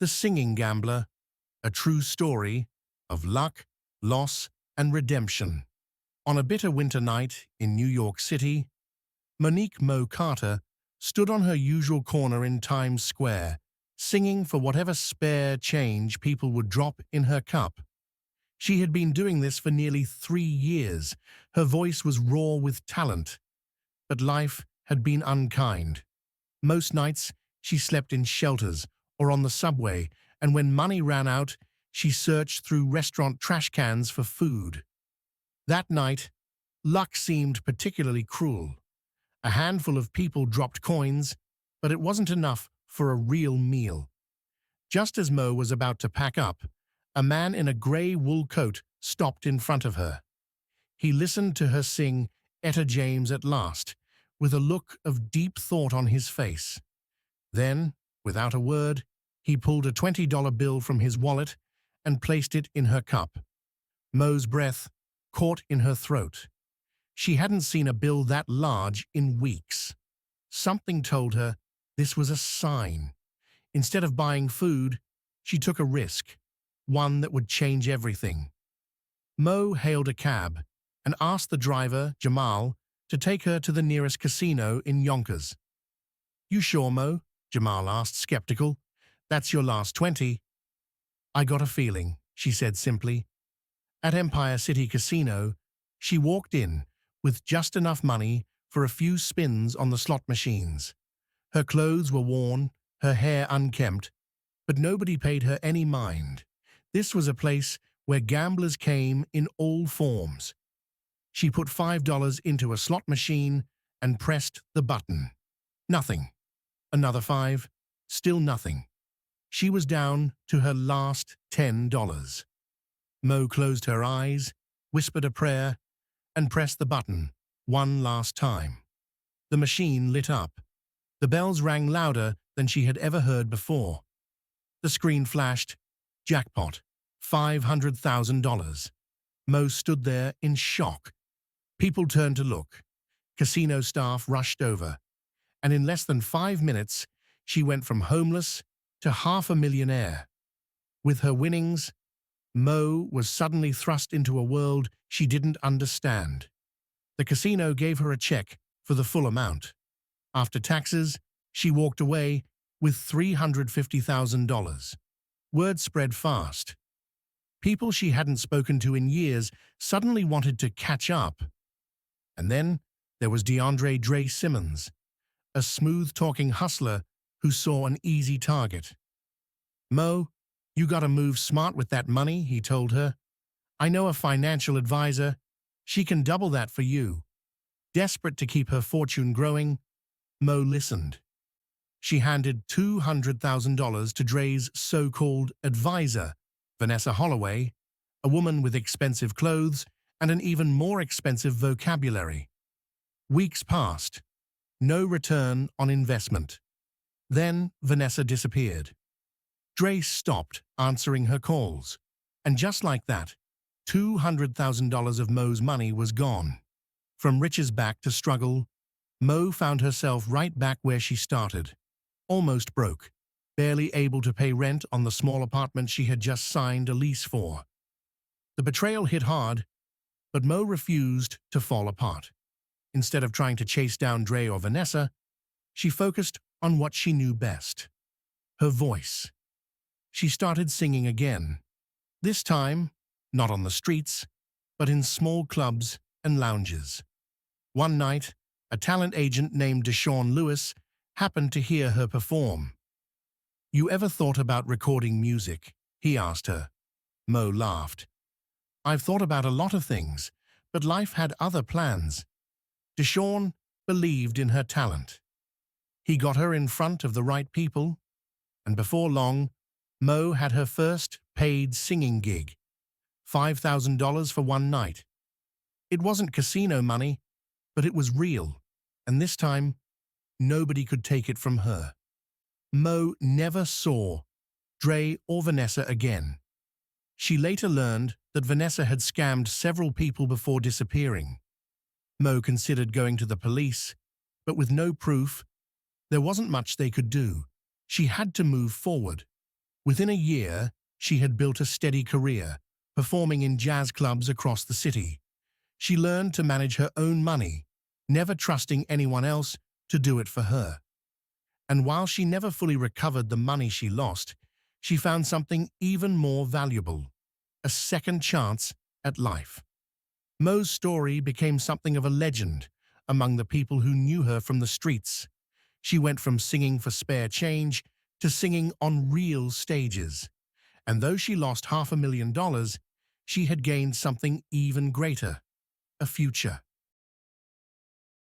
The Singing Gambler, a true story of luck, loss, and redemption. On a bitter winter night in New York City, Monique Mo Carter stood on her usual corner in Times Square, singing for whatever spare change people would drop in her cup. She had been doing this for nearly 3 years. Her voice was raw with talent, but life had been unkind. Most nights, she slept in shelters or on the subway, and when money ran out, she searched through restaurant trash cans for food. That night, luck seemed particularly cruel. A handful of people dropped coins, but it wasn't enough for a real meal. Just as Mo was about to pack up, a man in a grey wool coat stopped in front of her. He listened to her sing Etta James at last, with a look of deep thought on his face. Then, without a word, he pulled a $20 bill from his wallet and placed it in her cup. Mo's breath caught in her throat. She hadn't seen a bill that large in weeks. Something told her this was a sign. Instead of buying food, she took a risk, one that would change everything. Mo hailed a cab and asked the driver, Jamal, to take her to the nearest casino in Yonkers. "You sure, Mo?" Jamal asked, skeptical. "That's your last 20. "I got a feeling," she said simply. At Empire City Casino, she walked in with just enough money for a few spins on the slot machines. Her clothes were worn, her hair unkempt, but nobody paid her any mind. This was a place where gamblers came in all forms. She put $5 into a slot machine and pressed the button. Nothing. Another 5. Still nothing. She was down to her last $10. Mo closed her eyes, whispered a prayer, and pressed the button one last time. The machine lit up. The bells rang louder than she had ever heard before. The screen flashed, jackpot, $500,000. Mo stood there in shock. People turned to look. Casino staff rushed over. And in less than 5 minutes, she went from homeless to half a millionaire. With her winnings, Mo was suddenly thrust into a world she didn't understand. The casino gave her a check for the full amount. After taxes, she walked away with $350,000. Word spread fast. People she hadn't spoken to in years suddenly wanted to catch up. And then there was DeAndre Dre Simmons, a smooth-talking hustler who saw an easy target. "Mo, you gotta move smart with that money," he told her. "I know a financial advisor. She can double that for you." Desperate to keep her fortune growing, Mo listened. She handed $200,000 to Dre's so-called advisor, Vanessa Holloway, a woman with expensive clothes and an even more expensive vocabulary. Weeks passed. No return on investment. Then Vanessa disappeared. Dre stopped answering her calls. And just like that, $200,000 of Mo's money was gone. From riches back to struggle, Mo found herself right back where she started. Almost broke, barely able to pay rent on the small apartment she had just signed a lease for. The betrayal hit hard, but Mo refused to fall apart. Instead of trying to chase down Dre or Vanessa, she focused on what she knew best: her voice. She started singing again. This time, not on the streets, but in small clubs and lounges. One night, a talent agent named Deshaun Lewis happened to hear her perform. "You ever thought about recording music?" he asked her. Mo laughed. "I've thought about a lot of things, but life had other plans." Deshaun believed in her talent. He got her in front of the right people, and before long, Mo had her first paid singing gig, $5,000 for one night. It wasn't casino money, but it was real, and this time, nobody could take it from her. Mo never saw Dre or Vanessa again. She later learned that Vanessa had scammed several people before disappearing. Mo considered going to the police, but with no proof, there wasn't much they could do. She had to move forward. Within a year, she had built a steady career, performing in jazz clubs across the city. She learned to manage her own money, never trusting anyone else to do it for her. And while she never fully recovered the money she lost, she found something even more valuable: a second chance at life. Mo's story became something of a legend among the people who knew her from the streets. She went from singing for spare change to singing on real stages. And though she lost $500,000, she had gained something even greater: a future.